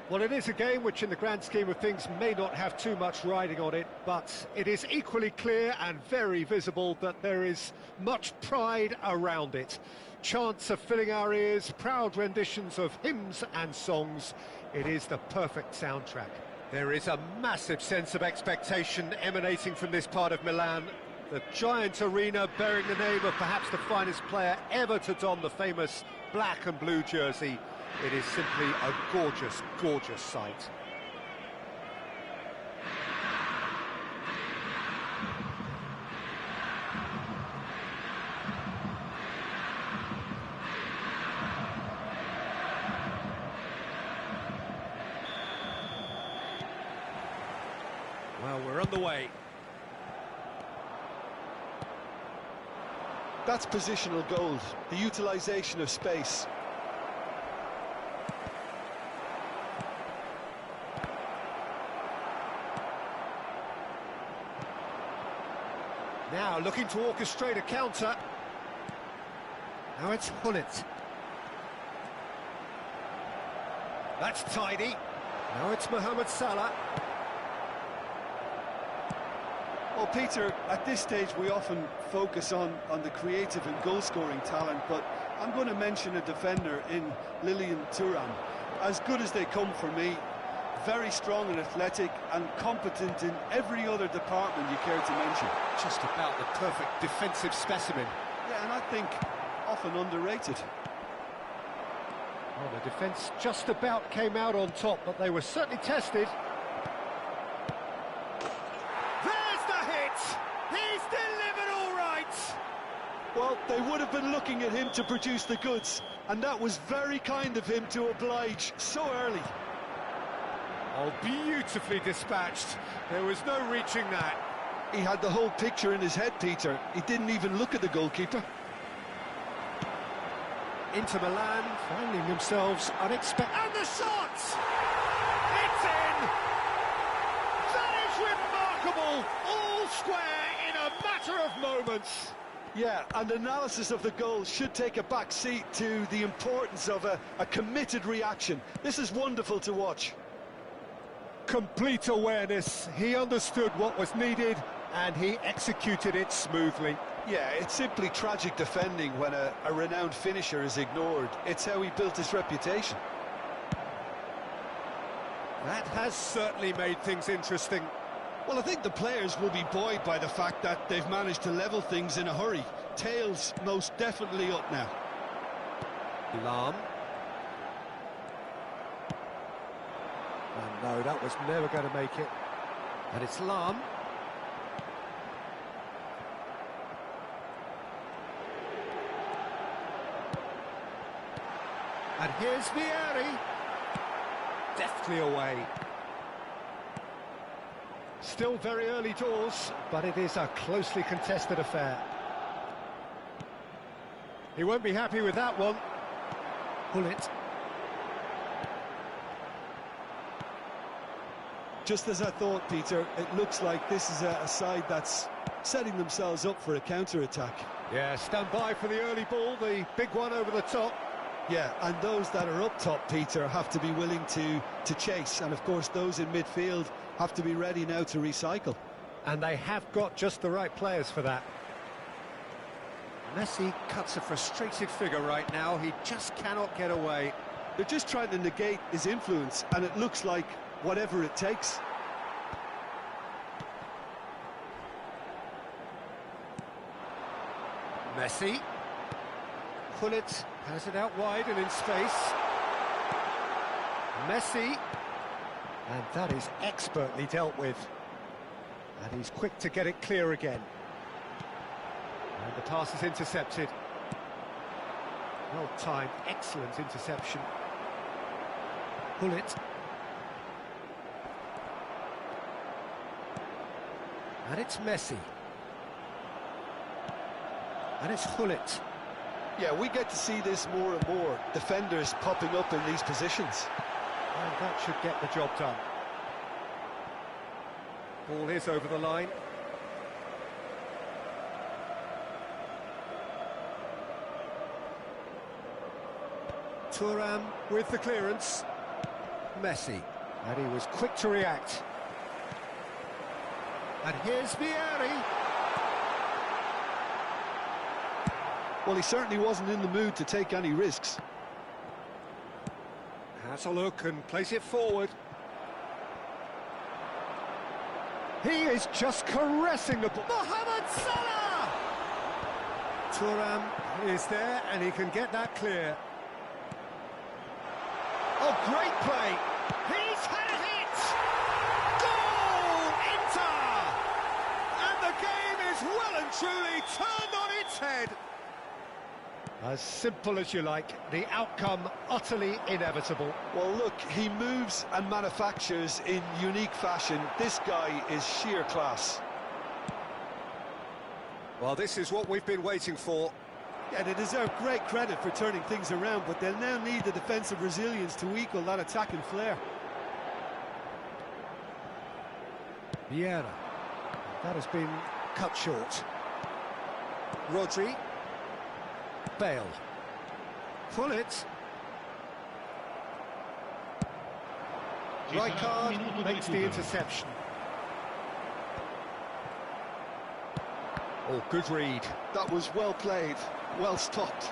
Well, it is a game which in the grand scheme of things may not have too much riding on it, but it is equally clear and very visible that there is much pride around it. Chants are filling our ears, proud renditions of hymns and songs. It is the perfect soundtrack. There is a massive sense of expectation emanating from this part of Milan. The giant arena bearing the name of perhaps the finest player ever to don the famous black and blue jersey. It is simply a gorgeous, gorgeous sight. Well, we're on the way. That's positional gold, the utilisation of space. Now looking to orchestrate a counter. Now it's Hullet. That's tidy. Now it's Mohamed Salah. Well, Peter, at this stage we often focus on the creative and goal-scoring talent, but I'm going to mention a defender in Lilian Thuram. As good as they come for me, very strong and athletic and competent in every other department you care to mention. Just about the perfect defensive specimen. Yeah, and I think often underrated. Well, the defence just about came out on top, but they were certainly tested. There's the hit! He's delivered all right! Well, they would have been looking at him to produce the goods, and that was very kind of him to oblige so early. Oh, beautifully dispatched. There was no reaching that. He had the whole picture in his head, Peter. He didn't even look at the goalkeeper. Inter Milan finding themselves unexpected. And the shot! It's in! That is remarkable! All square in a matter of moments. Yeah, and analysis of the goal should take a back seat to the importance of a committed reaction. This is wonderful to watch. Complete awareness. He understood what was needed and he executed it smoothly. Yeah, it's simply tragic defending when a renowned finisher is ignored. It's how he built his reputation. That has certainly made things interesting. Well, I think the players will be buoyed by the fact that they've managed to level things in a hurry. Tails most definitely up now. Lahm. And no, that was never going to make it. And it's Lahm. And here's Vieri. Deftly away. Still very early doors, but it is a closely contested affair. He won't be happy with that one. Gullit. Just as I thought, Peter, it looks like this is a side that's setting themselves up for a counter-attack. Yeah, stand by for the early ball, the big one over the top. Yeah, and those that are up top, Peter, have to be willing to chase. And, of course, those in midfield have to be ready now to recycle. And they have got just the right players for that. Messi cuts a frustrated figure right now. He just cannot get away. They're just trying to negate his influence, and it looks like whatever it takes. Messi. Gullit has it out wide and in space. Messi. And that is expertly dealt with. And he's quick to get it clear again. And the pass is intercepted. Well timed, excellent interception. Gullit. And it's Messi. And it's Gullit. Yeah, we get to see this more and more. Defenders popping up in these positions. And that should get the job done. Ball is over the line. Thuram with the clearance. Messi. And he was quick to react. And here's Vieri. Well, he certainly wasn't in the mood to take any risks. Has a look and plays it forward. He is just caressing the ball. Mohamed Salah! Thuram is there and he can get that clear. Oh, great play! He's had a hit! Goal! Inter! And the game is well and truly turned on its head. As simple as you like, the outcome utterly inevitable. Well, look, he moves and manufactures in unique fashion. This guy is sheer class. Well, this is what we've been waiting for. Yeah, they deserve great credit for turning things around, but they'll now need the defensive resilience to equal that attacking flair. Vieira. That has been cut short. Rodri. Bale. Gullit. Rijkaard makes the interception. Oh, good read. That was well played, well stopped.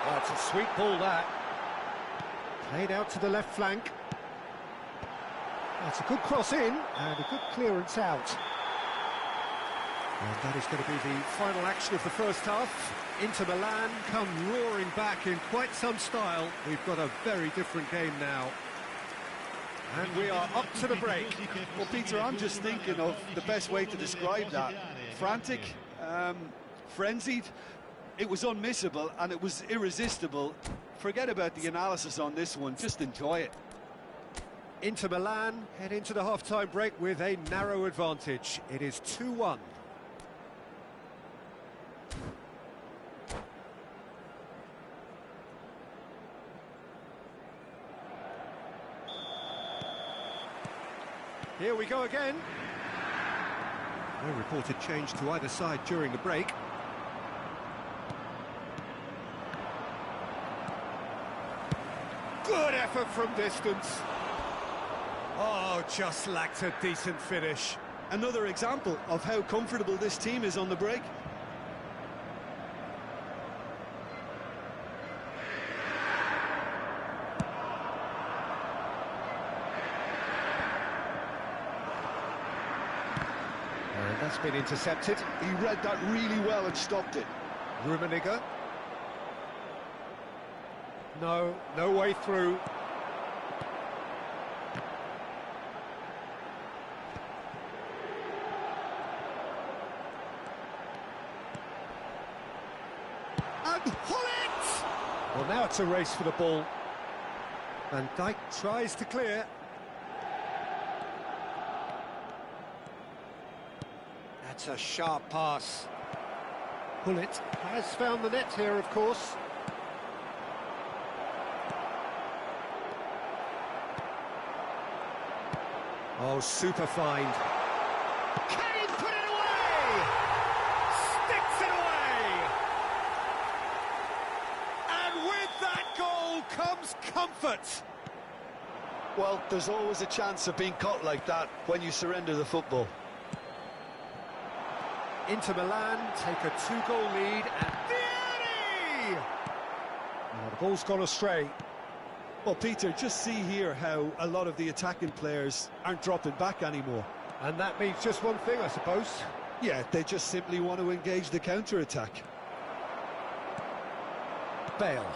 That's a sweet ball, that. Played out to the left flank. That's a good cross in, and a good clearance out. And that is going to be the final action of the first half. Inter Milan come roaring back in quite some style. We've got a very different game now. And we are up to the break. Well, Peter, I'm just thinking of the best way to describe that. Frantic, frenzied. It was unmissable and it was irresistible. Forget about the analysis on this one, just enjoy it. Inter Milan head into the half-time break with a narrow advantage. It is 2-1. Here we go again. No reported change to either side during the break. Good effort from distance. Oh, just lacked a decent finish. Another example of how comfortable this team is on the break. And that's been intercepted. He read that really well and stopped it. Rummenigge. No, no way through. Well, now it's a race for the ball. Van Dijk tries to clear. That's a sharp pass. Pullet has found the net here, of course. Oh, super find. Can he put it away? Sticks it away! And with that goal comes comfort. Well, there's always a chance of being caught like that when you surrender the football. Inter Milan take a 2-goal lead, and Vieri! Oh, the ball's gone astray. Well, Peter, just see here how a lot of the attacking players aren't dropping back anymore. And that means just one thing, I suppose. Yeah, they just simply want to engage the counter-attack. Bale.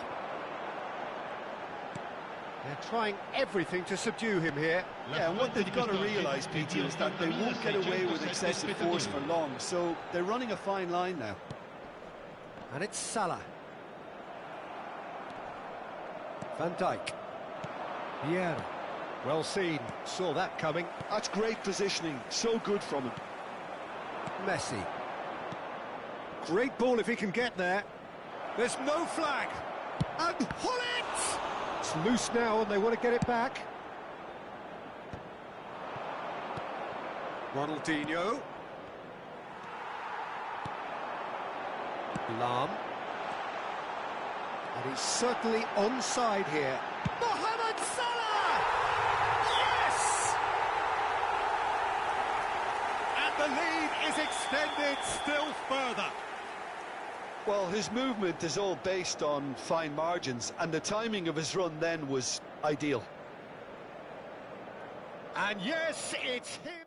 They're trying everything to subdue him here. Yeah, and what they've got to realise, Peter, is that they won't get away with excessive force for long, so they're running a fine line now. And it's Salah. Van Dijk. Vieira. Well seen. Saw that coming. That's great positioning. So good from him. Messi. Great ball if he can get there. There's no flag. And Pullet! It's loose now and they want to get it back. Ronaldinho. Lahm. And he's certainly onside here. Mohamed Salah! Yes! And the lead is extended still further. Well, his movement is all based on fine margins, and the timing of his run then was ideal. And yes, it's him.